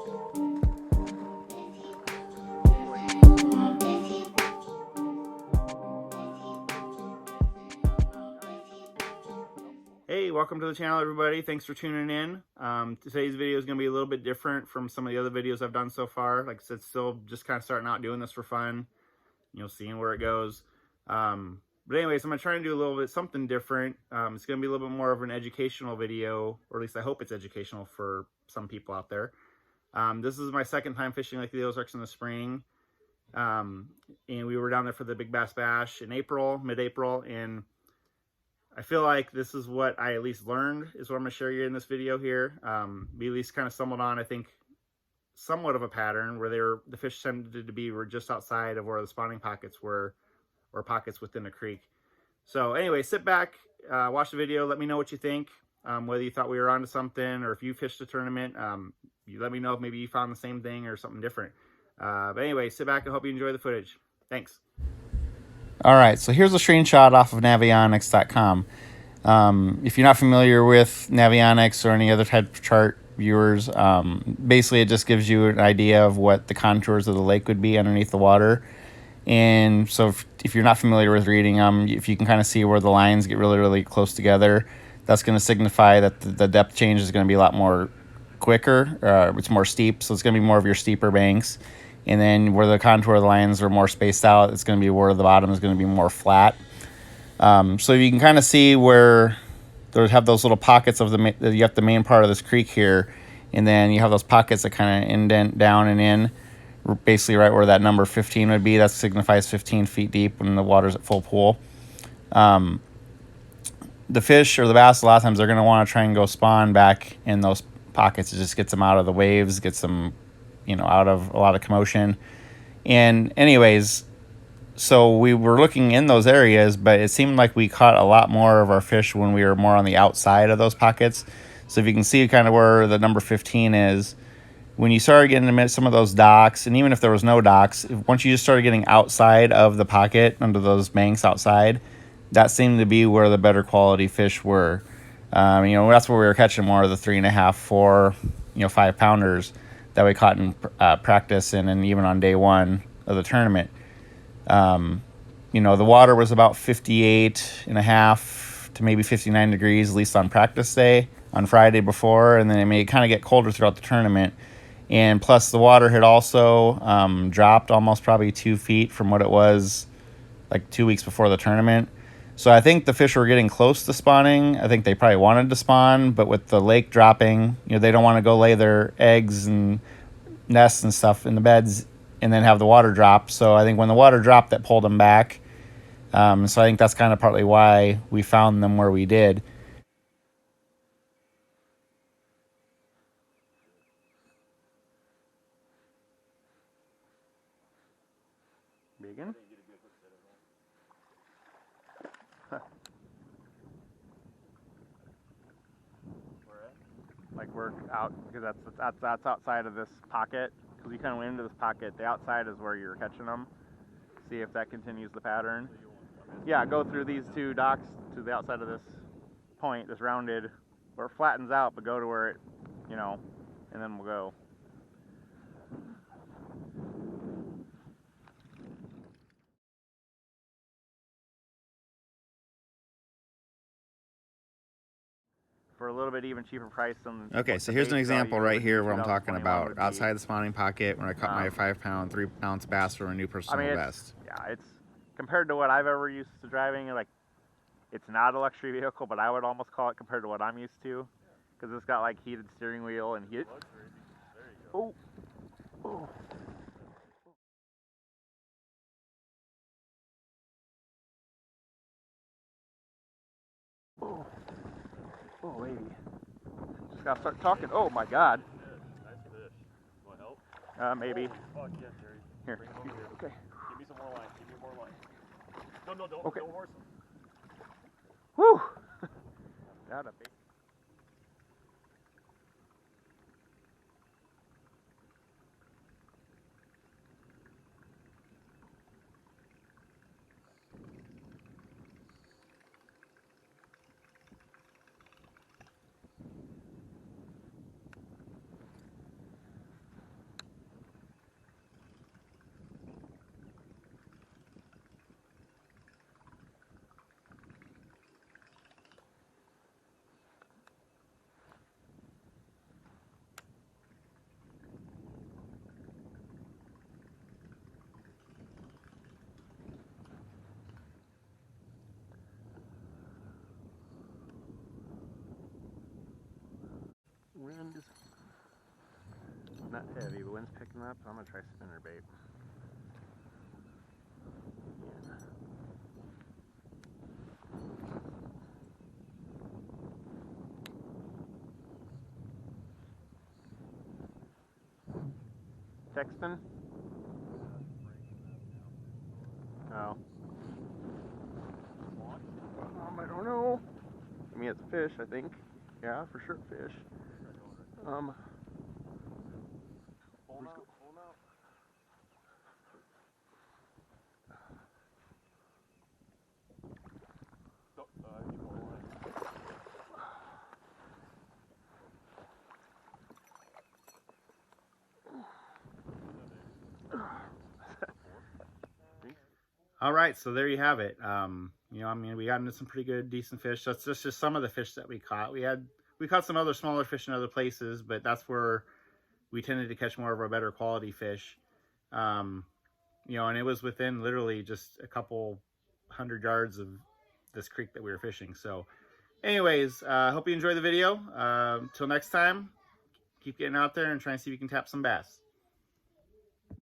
Hey, welcome to the channel, everybody. Thanks for tuning in. Today's video is going to be a little bit different from some of the other videos I've done so far. Like I said, still just kind of starting out doing this for fun, seeing where it goes. But anyways, I'm going to try and do a little bit something different. It's going to be a little bit more of an educational video, or at least I hope it's educational for some people out there. This is my second time fishing Lake of the Ozarks in the spring. And we were down there for the Big Bass Bash in April, mid-April, and I feel like this is what I at least learned, is what I'm going to share you in this video here. We at least kind of stumbled on, I think, somewhat of a pattern where the fish tended to be just outside of where the spawning pockets were, or pockets within the creek. So anyway, sit back, watch the video, let me know what you think, whether you thought we were onto something, or if you fished a tournament, you let me know if maybe you found the same thing or something different. But anyway, sit back, I hope you enjoy the footage. Thanks. All right, so here's a screenshot off of navionics.com. If you're not familiar with Navionics or any other type of chart viewers, basically it just gives you an idea of what the contours of the lake would be underneath the water. And so if you're not familiar with reading them, if you can kind of see where the lines get really, really close together, that's going to signify that the depth change is going to be a lot more quicker. It's more steep, so it's going to be more of your steeper banks. And then where the contour of the lines are more spaced out, it's going to be where the bottom is going to be more flat. So you can kind of see where they have those little pockets of you have the main part of this creek here, and then you have those pockets that kind of indent down and in, basically right where that number 15 would be. That signifies 15 feet deep when the water's at full pool. The fish or the bass, a lot of times they're going to want to try and go spawn back in those pockets. It just gets them out of the waves, gets them, out of a lot of commotion. And anyways, so we were looking in those areas, but it seemed like we caught a lot more of our fish when we were more on the outside of those pockets. So if you can see kind of where the number 15 is, when you started getting into some of those docks, and even if there was no docks, once you just started getting outside of the pocket, under those banks outside, that seemed to be where the better quality fish were. That's where we were catching more of the 3.5, 4, 5 pounders that we caught in practice and even on day one of the tournament. The water was about 58.5 to maybe 59 degrees, at least on practice day on Friday before, and then it may kind of get colder throughout the tournament. And plus the water had also dropped almost probably 2 feet from what it was like 2 weeks before the tournament. So I think the fish were getting close to spawning. I think they probably wanted to spawn, but with the lake dropping, they don't want to go lay their eggs and nests and stuff in the beds and then have the water drop. So I think when the water dropped, that pulled them back. So I think that's kind of partly why we found them where we did. Begin. Like we're out, because that's outside of this pocket. Because we kind of went into this pocket. The outside is where you're catching them. See if that continues the pattern. Yeah, go through these two docks to the outside of this point, this rounded, where it flattens out, but go to where it, and then we'll go. For a little bit even cheaper price than. Okay, so here's an example right here where I'm talking about outside the spawning pocket when I caught my 5-pound, 3-ounce bass from a new personal best. Yeah, it's compared to what I've ever used to driving. Like, it's not a luxury vehicle, but I would almost call it compared to what I'm used to, because it's got like heated steering wheel and heat. Oh, oh. Oh, oh, lady. Just gotta start talking. Oh my God. Nice fish. Want help? Maybe. Fuck yeah, Jerry. Here. Bring him over here. Okay. Give me some more line. Give me more line. No, don't. Okay. Don't horse him. Whew. Got a big. Not heavy, the wind's picking up. I'm gonna try spinnerbait. Texting? Oh. I don't know. I mean, it's a fish, I think. Yeah, for sure, fish. Hold out. All right, so there you have it. You know, I mean, we got into some pretty good, decent fish. That's just some of the fish that we caught. We caught some other smaller fish in other places, but that's where we tended to catch more of our better quality fish. You know, and it was within literally just a couple 100 yards of this creek that we were fishing. So anyways, hope you enjoyed the video. Till next time, keep getting out there and trying to see if you can tap some bass.